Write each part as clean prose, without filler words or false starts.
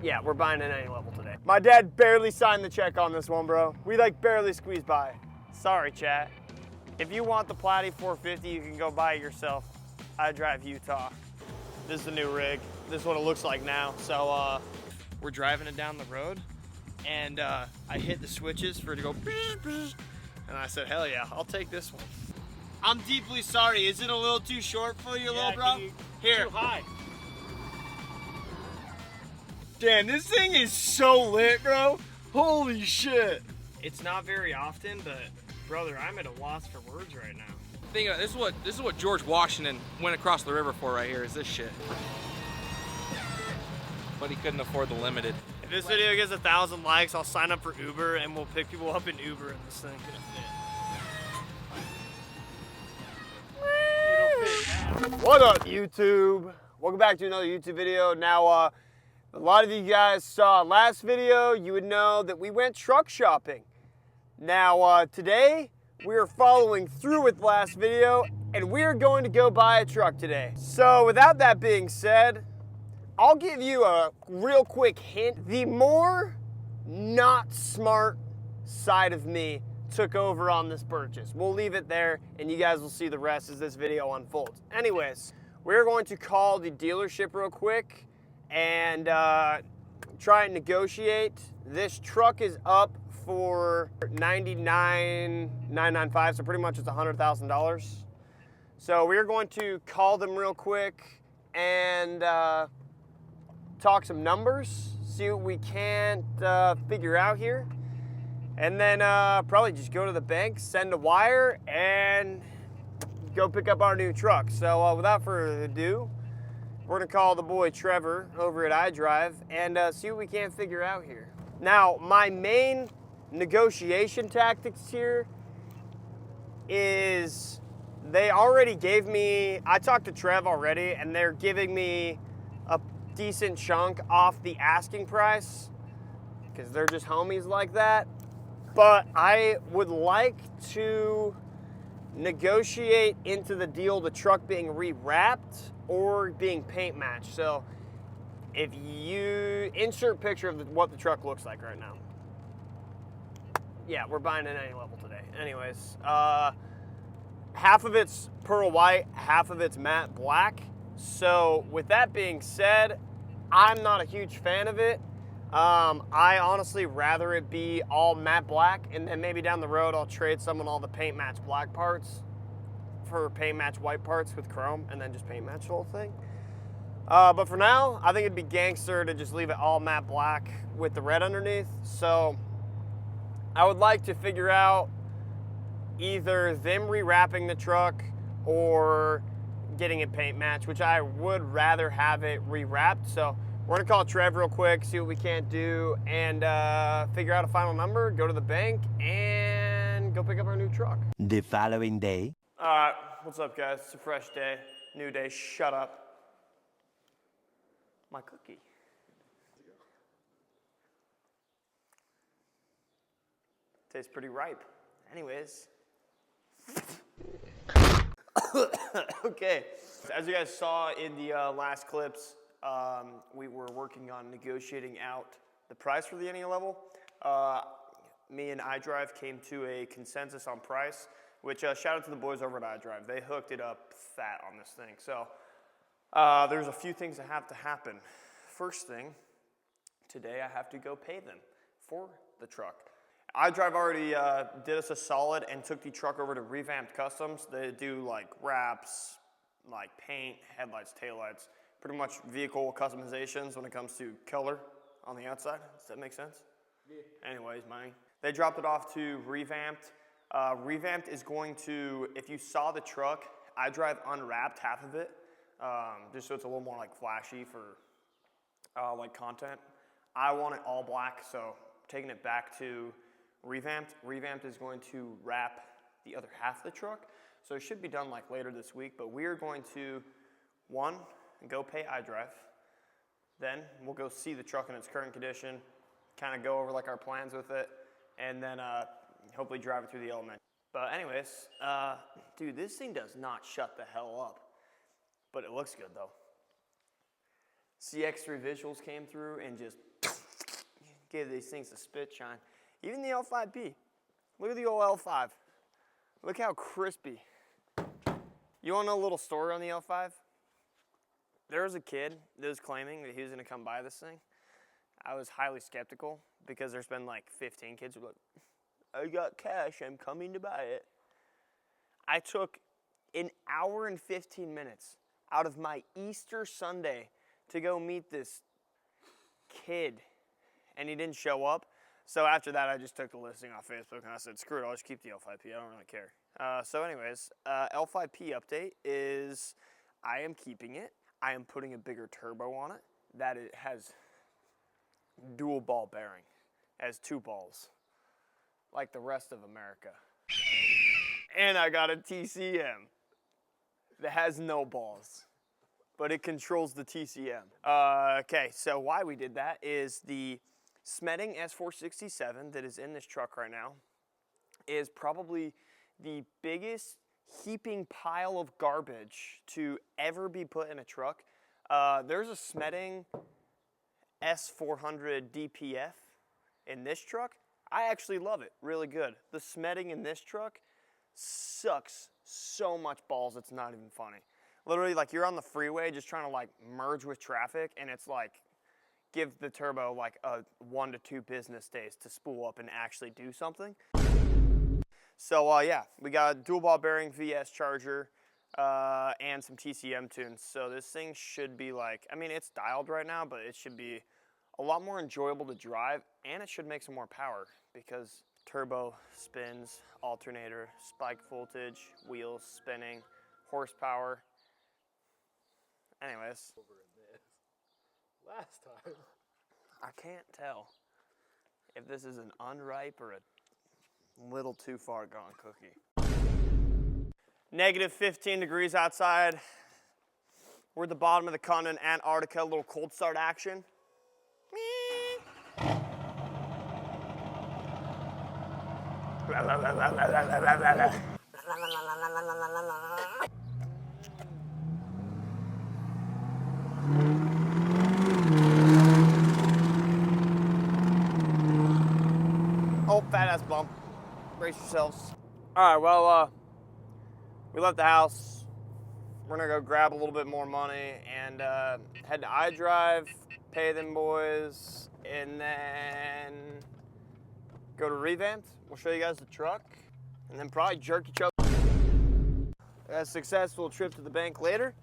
Yeah, we're buying an Anylevel today. My dad barely signed the check on this one, bro. We like barely squeezed by. Sorry, chat. If you want the Platy 450, you can go buy it yourself. I drive Utah. This is the new rig. This is what it looks like now. So we're driving it down the road, and I hit the switches for it to go, and I said, hell yeah, I'll take this one. I'm deeply sorry. Is it a little too short for you, little bro? Here. Too high. Damn, this thing is so lit, bro. Holy shit. It's not very often, but brother, I'm at a loss for words right now. Think of it, this is what George Washington went across the river for right here, is this shit. But he couldn't afford the limited. If this video gets 1,000 likes, I'll sign up for Uber and we'll pick people up in Uber in this thing. What up, YouTube? Welcome back to another YouTube video. Now, a lot of you guys saw last video. You would know that we went truck shopping. Now, today, we are following through with last video, and we are going to go buy a truck today. So, without that being said, I'll give you a real quick hint. The more not smart side of me took over on this purchase. We'll leave it there, and you guys will see the rest as this video unfolds. Anyways, we're going to call the dealership real quick and try and negotiate. This truck is up for $99,995, so pretty much it's $100,000. So we're going to call them real quick and talk some numbers, see what we can't figure out here. And then probably just go to the bank, send a wire, and go pick up our new truck. So without further ado, we're gonna call the boy Trevor over at iDrive and see what we can figure out here. Now, my main negotiation tactics here is they already gave me, I talked to Trev already, and they're giving me a decent chunk off the asking price because they're just homies like that. But I would like to negotiate into the deal the truck being rewrapped or being paint matched. So if you insert picture of what the truck looks like right now. Yeah, we're buying an Anylevel today. Anyways, half of it's pearl white, half of it's matte black. So with that being said, I'm not a huge fan of it. I honestly rather it be all matte black, and then maybe down the road I'll trade someone all the paint match black parts for paint match white parts with chrome, and then just paint match the whole thing. But for now, I think it'd be gangster to just leave it all matte black with the red underneath. So I would like to figure out either them rewrapping the truck or getting it paint match, which I would rather have it rewrapped. So we're gonna call Trev real quick, see what we can't do, and figure out a final number, go to the bank, and go pick up our new truck. The following day. All right, what's up, guys? It's a fresh day, new day. Shut up. My cookie. Tastes pretty ripe. Anyways. Okay, as you guys saw in the last clips, we were working on negotiating out the price for the Anylevel. Me and iDrive came to a consensus on price, which shout out to the boys over at iDrive. They hooked it up fat on this thing. So there's a few things that have to happen. First thing, today I have to go pay them for the truck. iDrive already did us a solid and took the truck over to Revamped Customs. They do like wraps, like paint, headlights, taillights, pretty much vehicle customizations when it comes to color on the outside. Does that make sense? Yeah. Anyways, money. They dropped it off to Revamped. Revamped is going to, if you saw the truck, iDrive unwrapped half of it, just so it's a little more like flashy for like content. I want it all black, so taking it back to Revamped. Revamped is going to wrap the other half of the truck, so it should be done like later this week, but we are going to, one, go pay iDrive. Then we'll go see the truck in its current condition, kind of go over like our plans with it, and then hopefully drive it through the element. But anyways, dude, this thing does not shut the hell up, but it looks good though. CX3 visuals came through and just gave these things a spit shine. Even the L5P. Look at the old L5. Look how crispy. You want to know a little story on the L5? There was a kid that was claiming that he was going to come buy this thing. I was highly skeptical because there's been like 15 kids who were like, I got cash, I'm coming to buy it. I took an hour and 15 minutes out of my Easter Sunday to go meet this kid, and he didn't show up. So after that, I just took the listing off Facebook, and I said, screw it, I'll just keep the L5P, I don't really care. So anyways, L5P update is I am keeping it. I am putting a bigger turbo on it, that it has dual ball bearing, has 2 balls, like the rest of America. And I got a TCM that has no balls, but it controls the TCM. Okay, so why we did that is the Smeding S467 that is in this truck right now is probably the biggest heaping pile of garbage to ever be put in a truck. There's a Smeding S400 DPF in this truck. I actually love it, really good. The Smeding in this truck sucks so much balls, it's not even funny. Literally, like, you're on the freeway just trying to like merge with traffic, and it's like give the turbo like a 1 to 2 business days to spool up and actually do something. So yeah, we got a dual ball bearing VS charger and some TCM tunes. So this thing should be like, I mean, it's dialed right now, but it should be a lot more enjoyable to drive, and it should make some more power because turbo, spins, alternator, spike voltage, wheels spinning, horsepower. Anyways. Last time. I can't tell if this is an unripe or a little too far gone cookie. Negative 15 degrees outside. We're at the bottom of the continent, Antarctica, a little cold start action. Oh, fat ass bump. Brace yourselves. All right, well, we left the house. We're gonna go grab a little bit more money and head to iDrive, pay them boys, and then go to Revamped. We'll show you guys the truck, and then probably jerk each other. A successful trip to the bank later.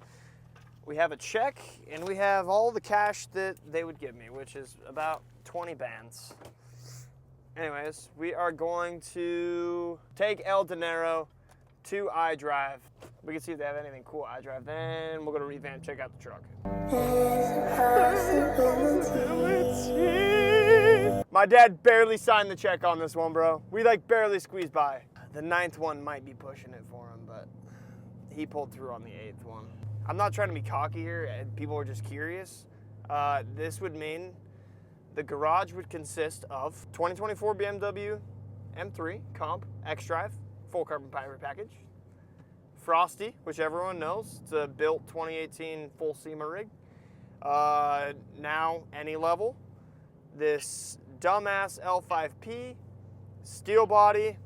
We have a check, and we have all the cash that they would give me, which is about 20 bands. Anyways, we are going to take El Dinero to iDrive. We can see if they have anything cool at iDrive. Then we'll go to Revamp, check out the truck. My dad barely signed the check on this one, bro. We like barely squeezed by. The 9th one might be pushing it for him, but he pulled through on the 8th one. I'm not trying to be cocky here, and people are just curious. This would mean the garage would consist of 2024 BMW M3 Comp X-Drive, full carbon fiber package. Frosty, which everyone knows, it's a built 2018 full SEMA rig. Now Anylevel. This dumbass L5P, steel body,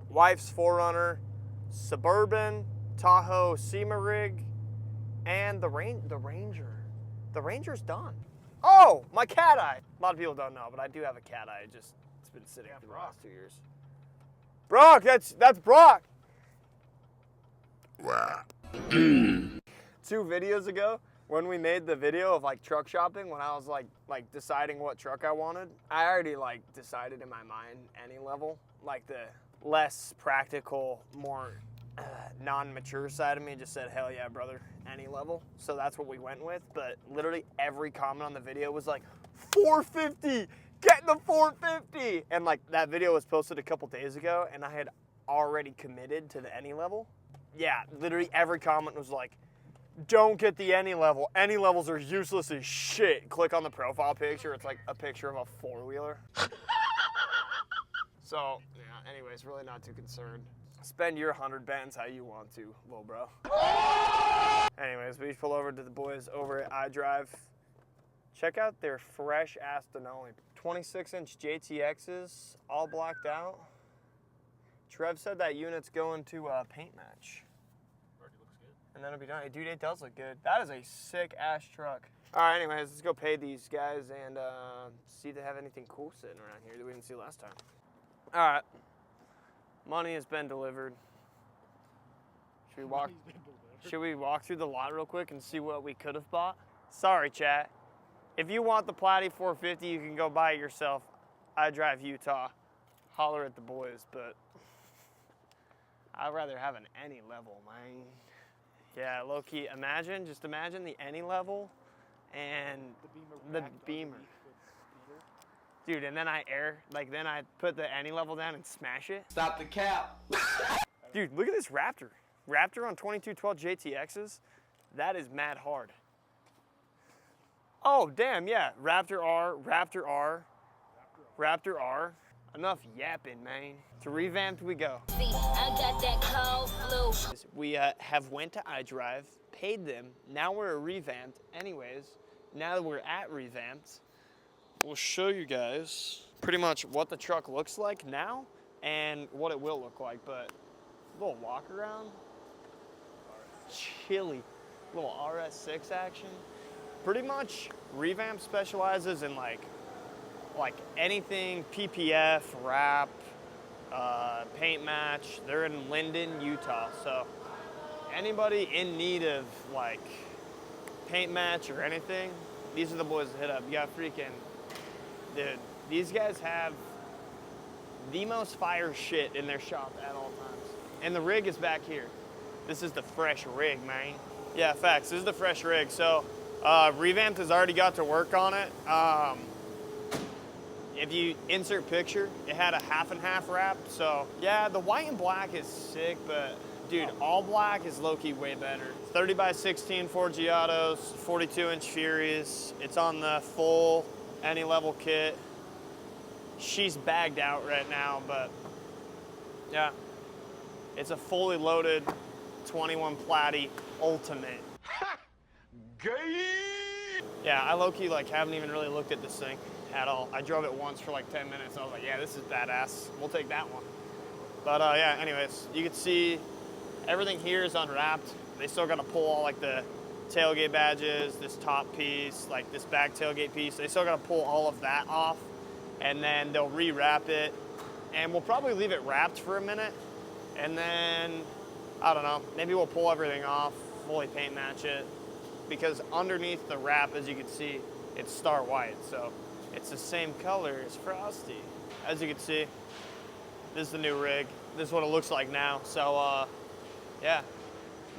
wife's 4Runner, Suburban, Tahoe SEMA rig, and the Ranger. The Ranger's done. Oh, my cat eye. A lot of people don't know, but I do have a cat eye. It's been sitting for the last 2 years. Brock, that's Brock. 2 videos ago, when we made the video of like truck shopping, when I was like deciding what truck I wanted, I already like decided in my mind Anylevel, like the less practical, more non-mature side of me just said, hell yeah, brother, Anylevel. So that's what we went with. But literally every comment on the video was like, 450, get the 450. And like that video was posted a couple days ago, and I had already committed to the Anylevel. Yeah, literally every comment was like, don't get the Anylevel. Anylevels are useless as shit. Click on the profile picture. It's like a picture of a 4-wheeler. So, yeah, anyways, really not too concerned. Spend your 100 bands how you want to, little bro. Anyways, we pull over to the boys over at iDrive. Check out their fresh ass Denali. 26-inch JTXs, all blacked out. Trev said that unit's going to paint match. Already looks good. And that'll be done. Dude, it does look good. That is a sick ass truck. All right, anyways, let's go pay these guys and see if they have anything cool sitting around here that we didn't see last time. All right, money has been delivered. Should we walk through the lot real quick and see what we could have bought? Sorry, chat. If you want the Platy 450, you can go buy it yourself. I drive Utah. Holler at the boys, but I'd rather have an Anylevel, man. Yeah, low-key, just imagine the Anylevel and the Beamer. Dude, and then I put the Anylevel down and smash it. Stop the cap. Dude, look at this Raptor. Raptor on 2212 JTXs. That is mad hard. Oh, damn, yeah. Raptor R, Raptor R, Raptor R. Enough yapping, man. To revamped we go. See, I got that cold flu. We have went to iDrive, paid them. Now we're revamped. Anyways, now that we're at revamped, we'll show you guys pretty much what the truck looks like now and what it will look like. But a little walk around, chilly, little RS6 action. Pretty much revamp specializes in like anything PPF, wrap, paint match. They're in Linden, Utah. So anybody in need of like paint match or anything, these are the boys to hit up. You got freaking, dude, these guys have the most fire shit in their shop at all times. And the rig is back here. This is the fresh rig, man. Yeah, facts, this is the fresh rig. So Revamped has already got to work on it. If you insert picture, it had a half and half wrap. So yeah, the white and black is sick, but dude, all black is low-key way better. 30x16 Forgiatos, 42-inch Furies. It's on the full Anylevel kit. She's bagged out right now, but yeah, it's a fully loaded 21 Platy Ultimate. Yeah, I low-key haven't even really looked at this thing at all. I drove it once for like 10 minutes. I was like, yeah, this is badass. We'll take that one. But yeah, anyways, you can see everything here is unwrapped. They still got to pull all like the tailgate badges, this top piece, like this back tailgate piece. They still got to pull all of that off, and then they'll re-wrap it. And we'll probably leave it wrapped for a minute, and then, I don't know, maybe we'll pull everything off, fully paint match it, because underneath the wrap, as you can see, it's star white, so it's the same color as Frosty. As you can see, this is the new rig. This is what it looks like now. So yeah,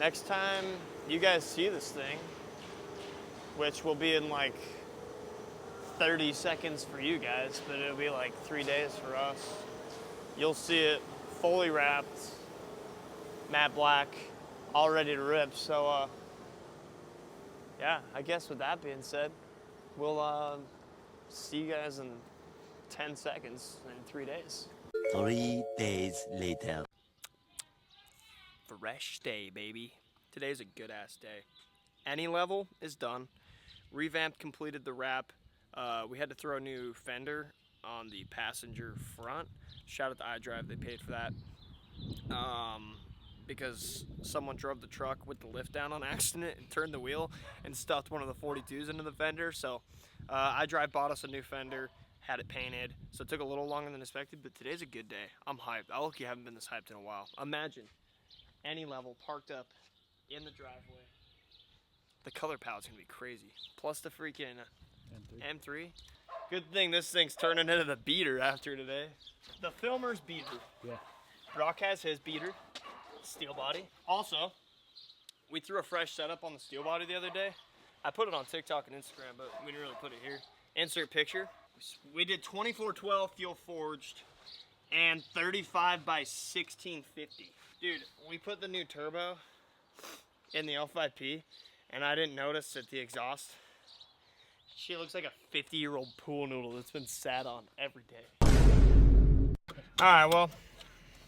next time you guys see this thing, which will be in like 30 seconds for you guys, but it'll be like 3 days for us. You'll see it fully wrapped, matte black, all ready to rip. So yeah, I guess with that being said, we'll see you guys in 10 seconds in 3 days. 3 days later. Fresh day, baby. Today's a good ass day. Anylevel is done. Revamped completed the wrap. We had to throw a new fender on the passenger front. Shout out to iDrive, they paid for that. Because someone drove the truck with the lift down on accident and turned the wheel and stuffed one of the 42s into the fender. So iDrive bought us a new fender, had it painted. So it took a little longer than expected, but today's a good day. I'm hyped. I look, you haven't been this hyped in a while. Imagine Anylevel parked up in the driveway. The color palette's gonna be crazy. Plus the freaking M3. Good thing this thing's turning into the beater after today. The filmer's beater. Yeah. Brock has his beater. Steel body. Also, we threw a fresh setup on the steel body the other day. I put it on TikTok and Instagram, but we didn't really put it here. Insert picture. We did 2412 fuel forged and 35x1650. Dude, we put the new turbo in the L5P, and I didn't notice that the exhaust, she looks like a 50-year-old pool noodle that's been sat on every day. All right, well,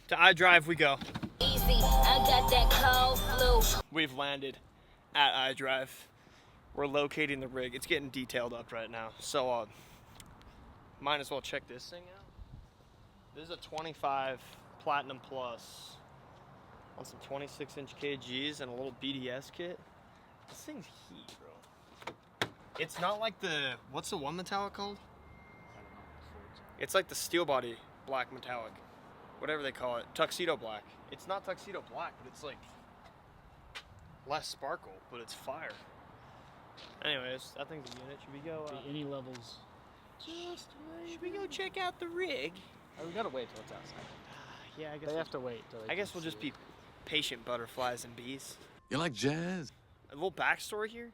to iDrive we go. Easy, I got that cold flu. We've landed at iDrive. We're locating the rig. It's getting detailed up right now. So might as well check this thing out. This is a 25 Platinum Plus on some 26-inch kgs and a little BDS kit. This thing's heat, bro. It's not like the, what's the one metallic called? It's like the steel body black metallic. Whatever they call it. Tuxedo black. It's not tuxedo black, but it's like less sparkle, but it's fire. Anyways, that thing's a unit. Should we go? The Anylevels. Should we go check out the rig? Oh, we gotta wait till it's outside. Yeah, I guess. They have to wait till they I guess can we'll just see be patient butterflies and bees. You like jazz? A little backstory here.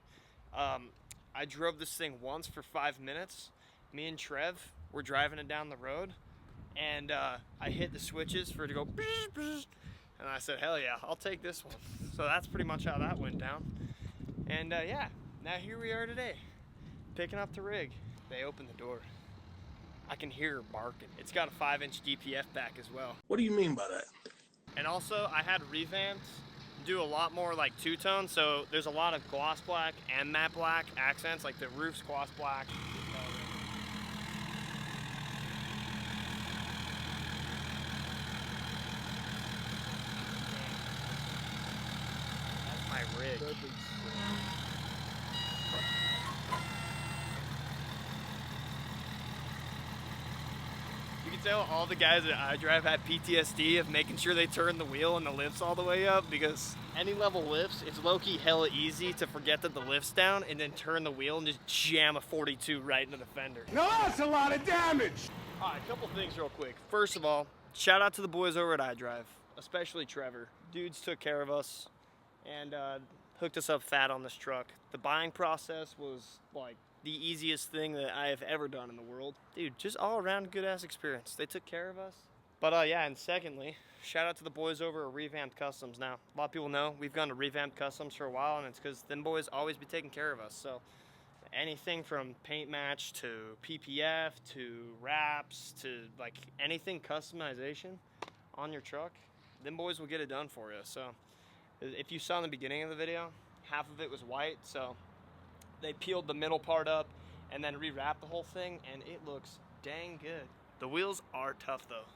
I drove this thing once for 5 minutes. Me and Trev were driving it down the road, and I hit the switches for it to go, and I said, hell yeah, I'll take this one. So that's pretty much how that went down. And yeah, now here we are today, picking up the rig. They opened the door. I can hear her barking. It's got a 5-inch DPF back as well. What do you mean by that? And also, I had revamped, do a lot more like two-tone, so there's a lot of gloss black and matte black accents, like the roof's gloss black. That's my rig. You can tell all the guys at iDrive had PTSD of making sure they turn the wheel and the lift's all the way up, because any level lifts, it's low-key hella easy to forget that the lift's down and then turn the wheel and just jam a 42 right into the fender. Now that's a lot of damage! Alright, a couple things real quick. First of all, shout out to the boys over at iDrive, especially Trevor. Dudes took care of us and hooked us up fat on this truck. The buying process was like the easiest thing that I have ever done in the world. Dude, just all around good ass experience. They took care of us. But yeah, and secondly, shout out to the boys over at Revamped Customs. Now, a lot of people know we've gone to Revamped Customs for a while, and it's because them boys always be taking care of us. So anything from paint match to PPF to wraps to like anything customization on your truck, them boys will get it done for you. So if you saw in the beginning of the video, half of it was white, so they peeled the middle part up and then rewrapped the whole thing, and it looks dang good. The wheels are tough though.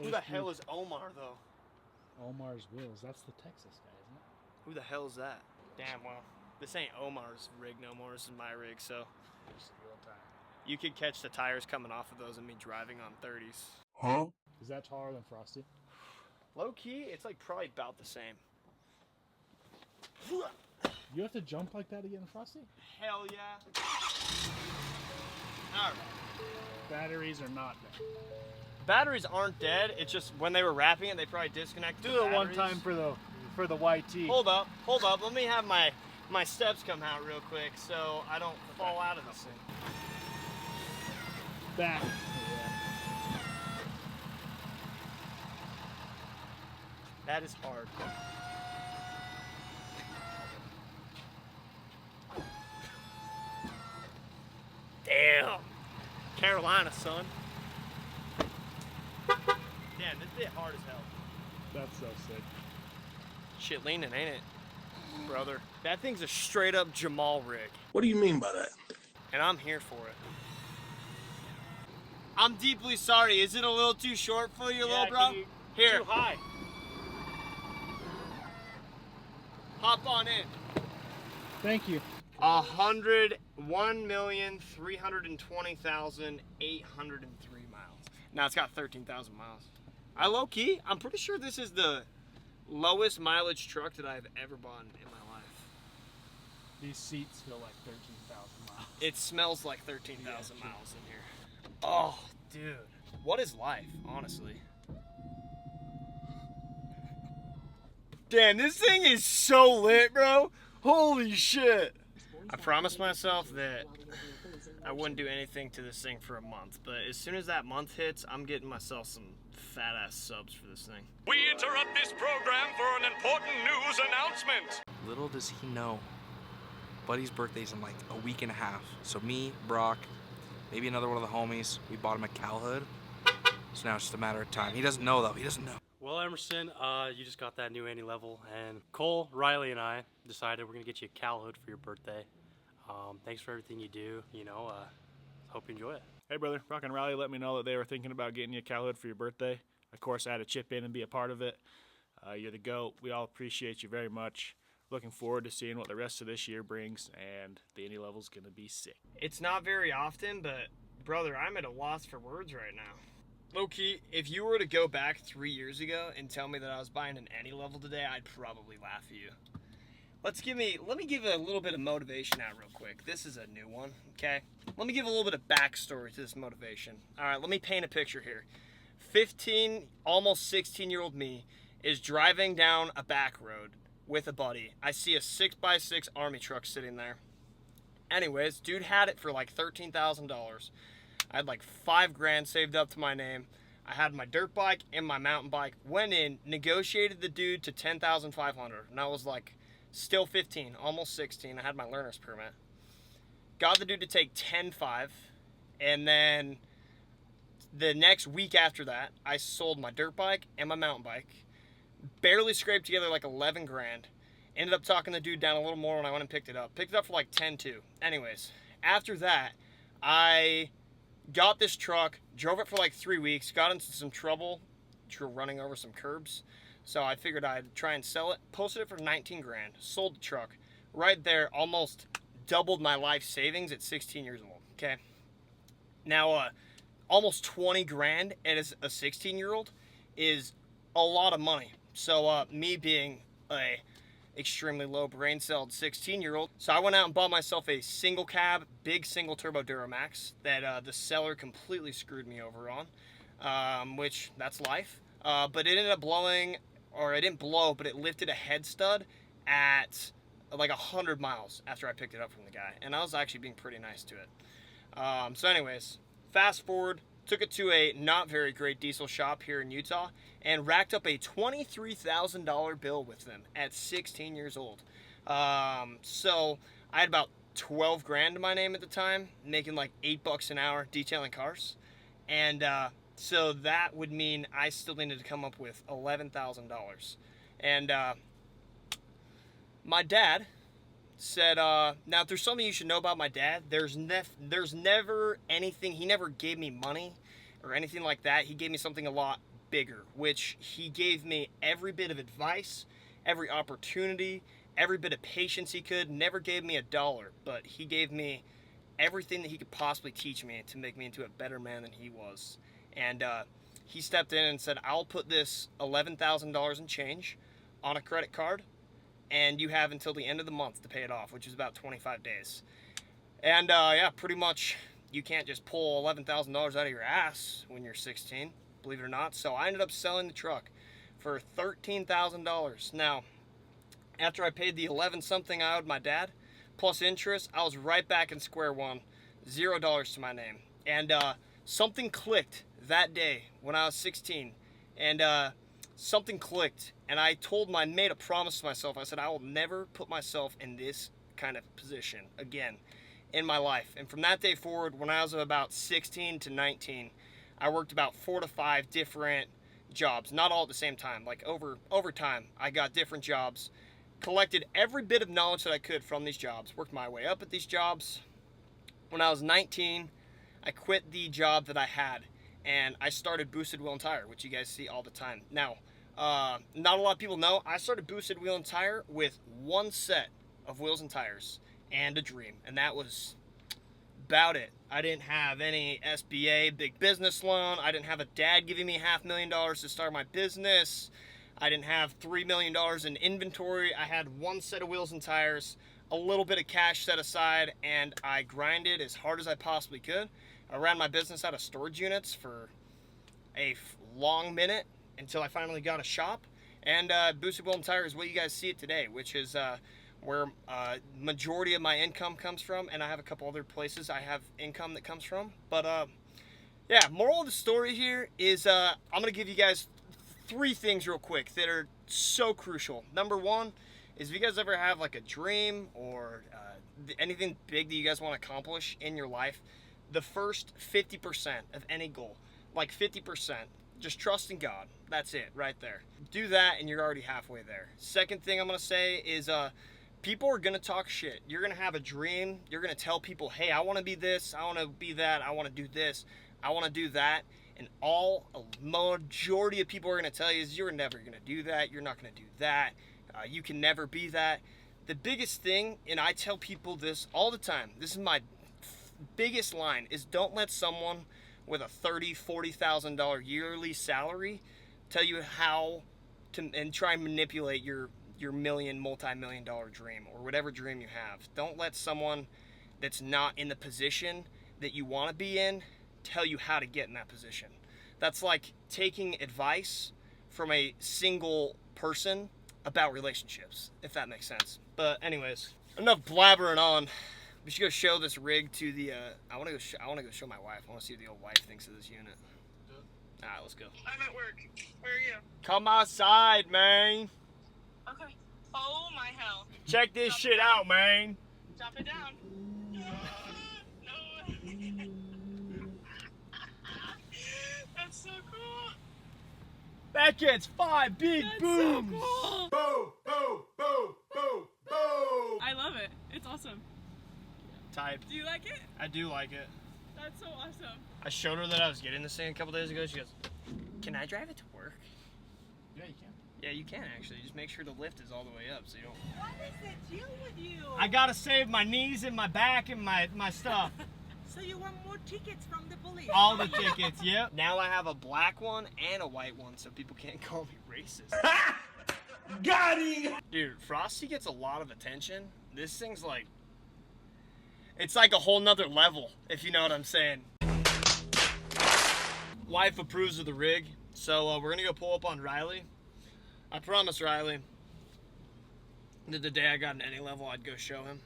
Who the hell is Omar though? Omar's Wheels. That's the Texas guy, isn't it? Who the hell is that? Damn, well, this ain't Omar's rig no more. This is my rig, so Just the real time. you could catch the tires coming off of those and me driving on 30s. Huh? Is that taller than Frosty? Low key, it's like probably about the same. You have to jump like that to get in Frosty? Hell yeah. All right. Batteries are not dead. Batteries aren't dead. It's just when they were wrapping it, they probably disconnected. Do the it one batteries. time for the YT. Hold up. Let me have my steps come out real quick so I don't fall out of this thing. Back. That is hard. Damn. Carolina, son. Damn, this bit hard as hell. That's so sick. Shit leaning, ain't it, brother? That thing's a straight up Jamal rig, What do you mean by that? and I'm here for it. I'm deeply sorry. Is it a little too short for you, little bro? Here. Too high. Hop on in. Thank you. 101,320,803 miles. Now it's got 13,000 miles. I low key, I'm pretty sure this is the lowest mileage truck that I've ever bought in my life. These seats feel like 13,000 miles. It smells like 13,000 miles in here. Oh, dude. What is life, honestly? Damn, this thing is so lit, bro. Holy shit. I promised myself that I wouldn't do anything to this thing for a month, but as soon as that month hits, I'm getting myself some fat ass subs for this thing. We interrupt this program for an important news announcement. Little does he know, Buddy's birthday's in like a week and a half. So me, Brock, maybe another one of the homies, we bought him a cow hood. So now it's just a matter of time. He doesn't know though, he doesn't know. Well, Emerson, you just got that new Anylevel, and Cole, Riley, and I decided we're gonna get you a cow hood for your birthday. Thanks for everything you do. Hope you enjoy it. Hey brother, Rock and Rally let me know that they were thinking about getting you a cow hood for your birthday. Of course, I had to chip in and be a part of it. You're the GOAT. We all appreciate you very much. Looking forward to seeing what the rest of this year brings, and the Anylevel's gonna be sick. It's not very often, but brother, I'm at a loss for words right now. Low-key, if you were to go back 3 years ago and tell me that I was buying an Anylevel today, I'd probably laugh at you. Let me give a little bit of motivation out real quick. This is a new one, okay? Let me give a little bit of backstory to this motivation. All right, let me paint a picture here. 15, almost 16-year-old me is driving down a back road with a buddy. I see a 6x6 army truck sitting there. Anyways, dude had it for like $13,000. I had like $5,000 saved up to my name. I had my dirt bike and my mountain bike. Went in, negotiated the dude to $10,500, and I was like, still 15, almost 16. I had my learner's permit. Got the dude to take $10,500, and then the next week after that, I sold my dirt bike and my mountain bike. Barely scraped together like $11,000. Ended up talking the dude down a little more when I went and picked it up. Picked it up for like $10,200. Anyways, after that, I got this truck, drove it for like 3 weeks, got into some trouble running over some curbs. So I figured I'd try and sell it. Posted it for $19,000. Sold the truck. Right there, almost doubled my life savings at 16 years old. Okay. Now, almost $20,000 as a 16-year-old is a lot of money. So me being a extremely low brain celled 16-year-old, so I went out and bought myself a single cab, big single turbo Duramax that the seller completely screwed me over on, which that's life. But it ended up blowing, or it didn't blow, but it lifted a head stud at like 100 miles after I picked it up from the guy, and I was actually being pretty nice to it. So anyways, fast forward, took it to a not very great diesel shop here in Utah and racked up a $23,000 bill with them at 16 years old. So I had about $12,000 to my name at the time, making like $8 an hour detailing cars. And so that would mean I still needed to come up with $11,000. And my dad said, now there's something you should know about my dad. There's never anything, he never gave me money or anything like that. He gave me something a lot bigger, which he gave me every bit of advice, every opportunity, every bit of patience he could. Never gave me $1, but he gave me everything that he could possibly teach me to make me into a better man than he was. And he stepped in and said, I'll put this $11,000 in change on a credit card, and you have until the end of the month to pay it off, which is about 25 days. And yeah, pretty much you can't just pull $11,000 out of your ass when you're 16, believe it or not. So I ended up selling the truck for $13,000. Now, after I paid the 11 something I owed my dad, plus interest, I was right back in square one, $0 to my name. And something clicked that day when I was 16, and something clicked, and I made a promise to myself. I said, I will never put myself in this kind of position again in my life. And from that day forward, when I was about 16 to 19, I worked about 4 to 5 different jobs, not all at the same time. Like over time, I got different jobs, collected every bit of knowledge that I could from these jobs, worked my way up at these jobs. When I was 19, I quit the job that I had, and I started Boosted Wheel and Tire, which you guys see all the time. Now, not a lot of people know, I started Boosted Wheel and Tire with one set of wheels and tires and a dream, and that was about it. I didn't have any SBA big business loan. I didn't have a dad giving me $500,000 to start my business. I didn't have $3 million in inventory. I had one set of wheels and tires, a little bit of cash set aside, and I grinded as hard as I possibly could. I ran my business out of storage units for a long minute until I finally got a shop. And Boosted Wheel and Tire is what you guys see it today, which is where majority of my income comes from, and I have a couple other places I have income that comes from. But yeah, moral of the story here is I'm gonna give you guys 3 things real quick that are so crucial. Number 1 is if you guys ever have like a dream or anything big that you guys want to accomplish in your life, the first 50% of any goal, like 50%, just trust in God. That's it right there. Do that and you're already halfway there. Second thing I'm gonna say is people are gonna talk shit. You're gonna have a dream. You're gonna tell people, hey, I wanna be this, I wanna be that, I wanna do this, I wanna do that. And a majority of people are gonna tell you is you're never gonna do that, you're not gonna do that, you can never be that. The biggest thing, and I tell people this all the time, this is my biggest line, is don't let someone with a $30,000, $40,000 yearly salary tell you how to, and try and manipulate your multi-million dollar dream or whatever dream you have. Don't let someone that's not in the position that you want to be in tell you how to get in that position. That's like taking advice from a single person about relationships, if that makes sense. But anyways, enough blabbering on. We should go show this rig to the. I want to go show my wife. I want to see what the old wife thinks of this unit. All right, let's go. I'm at work. Where are you? Come outside, man. Okay. Oh my hell. Check this shit out, man. Drop it down. No. That's so cool. That gets 5 big That's booms. so cool. Boom, boom, boom, boom, boom. I love it. It's awesome. Type. Do you like it? I do like it. That's so awesome. I showed her that I was getting this thing a couple days ago. She goes, "Can I drive it to work?" Yeah, you can. Yeah, you can actually. Just make sure the lift is all the way up so you don't. What is the deal with you? I gotta save my knees and my back and my stuff. So you want more tickets from the police? All the tickets, yep. Now I have a black one and a white one so people can't call me racist. Got him. Dude, Frosty gets a lot of attention. This thing's like, it's like a whole nother level, if you know what I'm saying. Wife approves of the rig, so we're gonna go pull up on Riley. I promised Riley that the day I got an Anylevel, I'd go show him.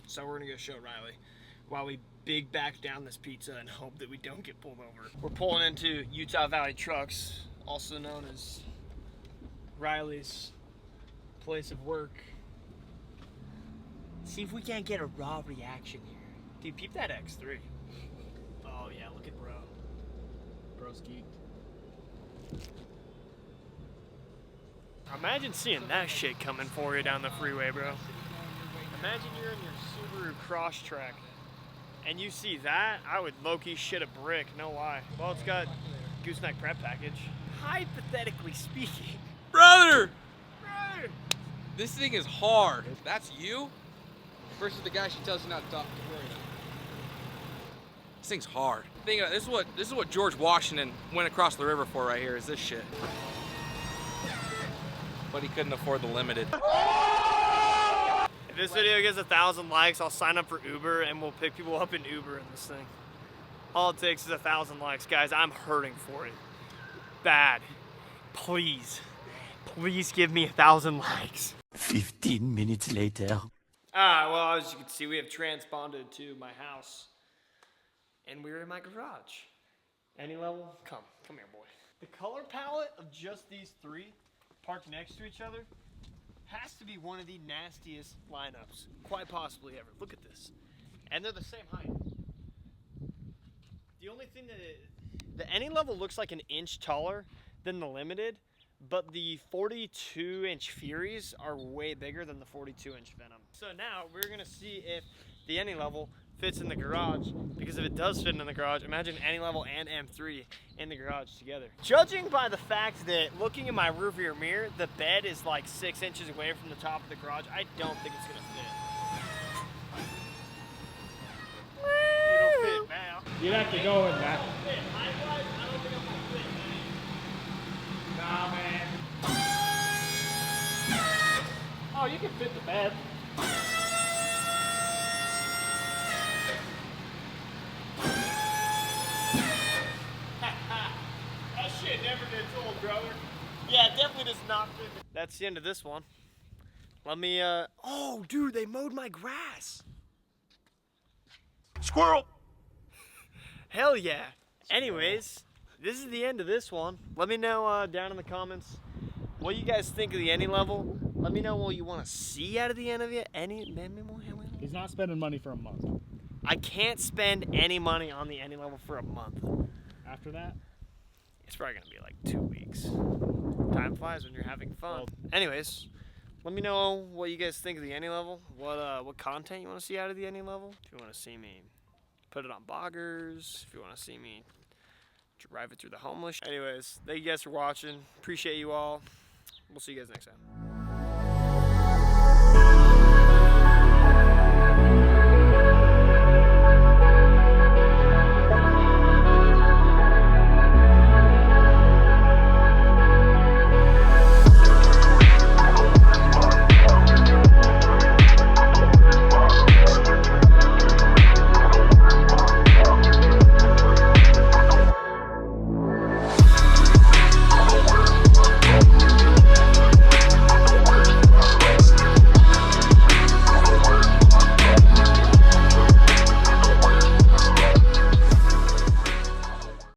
So we're gonna go show Riley while we big back down this pizza and hope that we don't get pulled over. We're pulling into Utah Valley Trucks, also known as Riley's place of work. See if we can't get a raw reaction here. Dude, peep that X3. Oh yeah, look at bro. Bro's geeked. Imagine seeing that shit coming for you down the freeway, bro. Imagine you're in your Subaru Crosstrek and you see that, I would low-key shit a brick, no lie. Well, it's got gooseneck prep package. Hypothetically speaking. Brother! This thing is hard. That's you versus the guy she tells you not to talk to worry about. This thing's hard. Think about it, this is what George Washington went across the river for right here, is this shit. But he couldn't afford the limited. If this video gets 1,000 likes, I'll sign up for Uber and we'll pick people up in Uber in this thing. All it takes is 1,000 likes. Guys, I'm hurting for it. Bad. Please. Please give me 1,000 likes. 15 minutes later. Well, as you can see, we have transponded to my house. And we're in my garage. Anylevel? Come here, boy. The color palette of just these three parked next to each other has to be one of the nastiest lineups, quite possibly ever. Look at this. And they're the same height. The only thing that the Anylevel looks like an inch taller than the Limited, but the 42-inch Furies are way bigger than the 42-inch Venom. So now we're gonna see if the Anylevel fits in the garage, because if it does fit in the garage, imagine Anylevel and M3 in the garage together. Judging by the fact that looking in my rearview mirror, the bed is like 6 inches away from the top of the garage, I don't think it's gonna fit. It'll fit now. You'd have to go with that. Height-wise, I don't think I'm gonna fit. Nah, man. Oh, you can fit the bed. That shit never gets old, brother. Yeah, it definitely does not fit. That's the end of this one. Let me, oh, dude, they mowed my grass. Squirrel. Hell yeah. Anyways, this is the end of this one. Let me know down in the comments what you guys think of the Anylevel. Let me know what you want to see out of the end of it. He's not spending money for a month. I can't spend any money on the Anylevel for a month. After that, It's probably gonna be like 2 weeks. Time flies when you're having fun. Anyways, Let me know what you guys think of the Anylevel. What content you want to see out of the Anylevel. If you want to see me put it on boggers. If you want to see me drive it through the homeless. Anyways, thank you guys for watching. Appreciate you all. We'll see you guys next time.